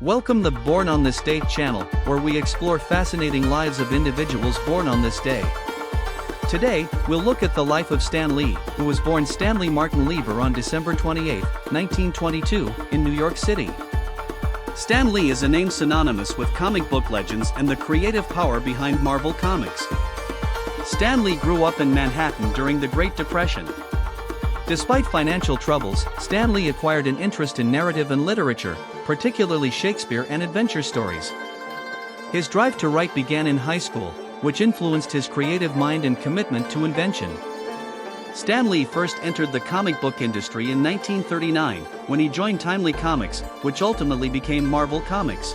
Welcome the Born on This Day channel, where we explore fascinating lives of individuals born on this day. Today, we'll look at the life of Stan Lee, who was born Stanley Martin Lieber on December 28, 1922, in New York City. Stan Lee is a name synonymous with comic book legends and the creative power behind Marvel Comics. Stan Lee grew up in Manhattan during the Great Depression. Despite financial troubles, Stan Lee acquired an interest in narrative and literature, particularly Shakespeare and adventure stories. His drive to write began in high school, which influenced his creative mind and commitment to invention. Stan Lee first entered the comic book industry in 1939, when he joined Timely Comics, which ultimately became Marvel Comics.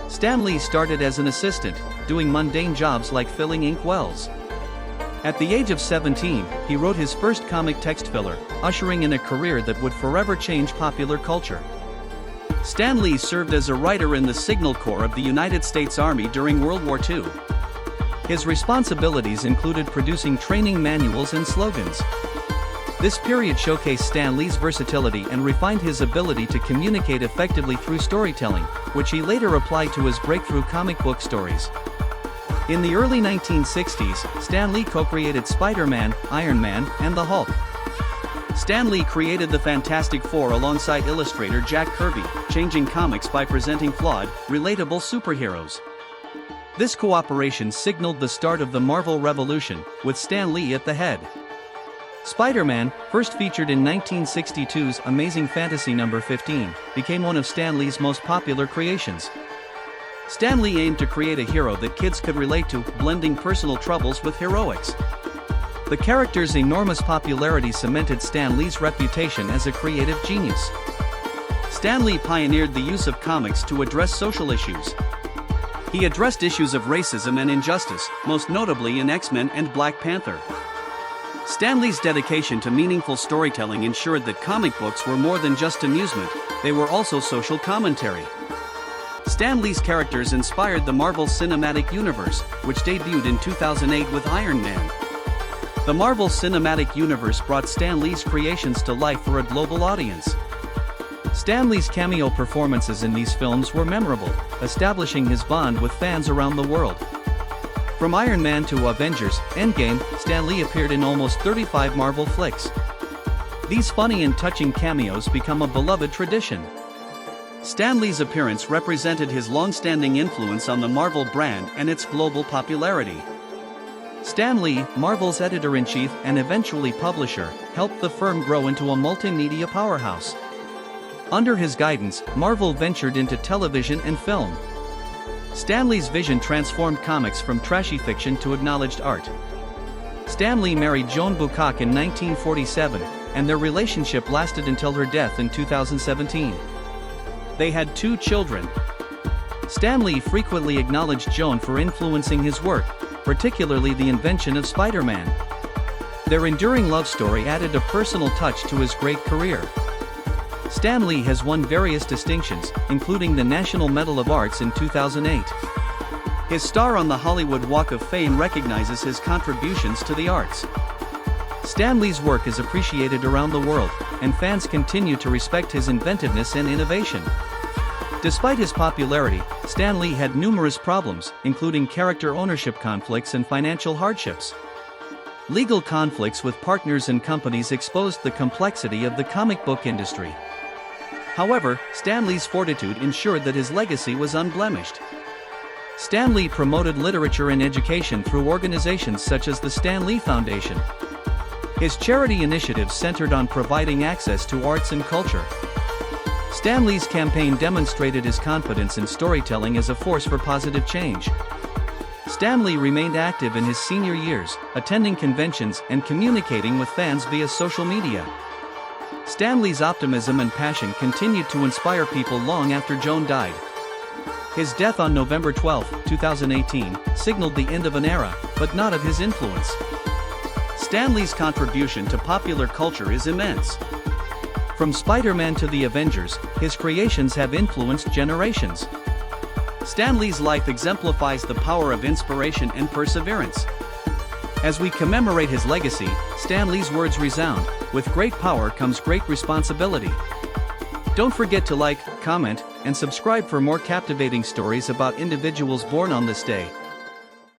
Stan Lee started as an assistant, doing mundane jobs like filling ink wells. At the age of 17, he wrote his first comic text filler, ushering in a career that would forever change popular culture. Stan Lee served as a writer in the Signal Corps of the United States Army during World War II. His responsibilities included producing training manuals and slogans. This period showcased Stan Lee's versatility and refined his ability to communicate effectively through storytelling, which he later applied to his breakthrough comic book stories. In the early 1960s, Stan Lee co-created Spider-Man, Iron Man, and the Hulk. Stan Lee created the Fantastic Four alongside illustrator Jack Kirby, changing comics by presenting flawed, relatable superheroes. This cooperation signaled the start of the Marvel Revolution, with Stan Lee at the head. Spider-Man, first featured in 1962's Amazing Fantasy No. 15, became one of Stan Lee's most popular creations. Stan Lee aimed to create a hero that kids could relate to, blending personal troubles with heroics. The character's enormous popularity cemented Stan Lee's reputation as a creative genius. Stan Lee pioneered the use of comics to address social issues. He addressed issues of racism and injustice, most notably in X-Men and Black Panther. Stan Lee's dedication to meaningful storytelling ensured that comic books were more than just amusement, they were also social commentary. Stan Lee's characters inspired the Marvel Cinematic Universe, which debuted in 2008 with Iron Man. The Marvel Cinematic Universe brought Stan Lee's creations to life for a global audience. Stan Lee's cameo performances in these films were memorable, establishing his bond with fans around the world. From Iron Man to Avengers, Endgame, Stan Lee appeared in almost 35 Marvel flicks. These funny and touching cameos become a beloved tradition. Stan Lee's appearance represented his long-standing influence on the Marvel brand and its global popularity. Stan Lee, Marvel's editor-in-chief and eventually publisher, helped the firm grow into a multimedia powerhouse. Under his guidance, Marvel ventured into television and film. Stan Lee's vision transformed comics from trashy fiction to acknowledged art. Stan Lee married Joan Bucock in 1947, and their relationship lasted until her death in 2017. They had 2 children. Stan Lee frequently acknowledged Joan for influencing his work, particularly the invention of Spider-Man. Their enduring love story added a personal touch to his great career. Stan Lee has won various distinctions, including the National Medal of Arts in 2008. His star on the Hollywood Walk of Fame recognizes his contributions to the arts. Stan Lee's work is appreciated around the world, and fans continue to respect his inventiveness and innovation. Despite his popularity, Stan Lee had numerous problems, including character ownership conflicts and financial hardships. Legal conflicts with partners and companies exposed the complexity of the comic book industry. However, Stan Lee's fortitude ensured that his legacy was unblemished. Stan Lee promoted literature and education through organizations such as the Stan Lee Foundation. His charity initiatives centered on providing access to arts and culture. Stan Lee's campaign demonstrated his confidence in storytelling as a force for positive change. Stan Lee remained active in his senior years, attending conventions and communicating with fans via social media. Stan Lee's optimism and passion continued to inspire people long after Joan died. His death on November 12, 2018, signaled the end of an era, but not of his influence. Stan Lee's contribution to popular culture is immense. From Spider-Man to the Avengers, his creations have influenced generations. Stan Lee's life exemplifies the power of inspiration and perseverance. As we commemorate his legacy, Stan Lee's words resound, "With great power comes great responsibility." Don't forget to like, comment, and subscribe for more captivating stories about individuals born on this day.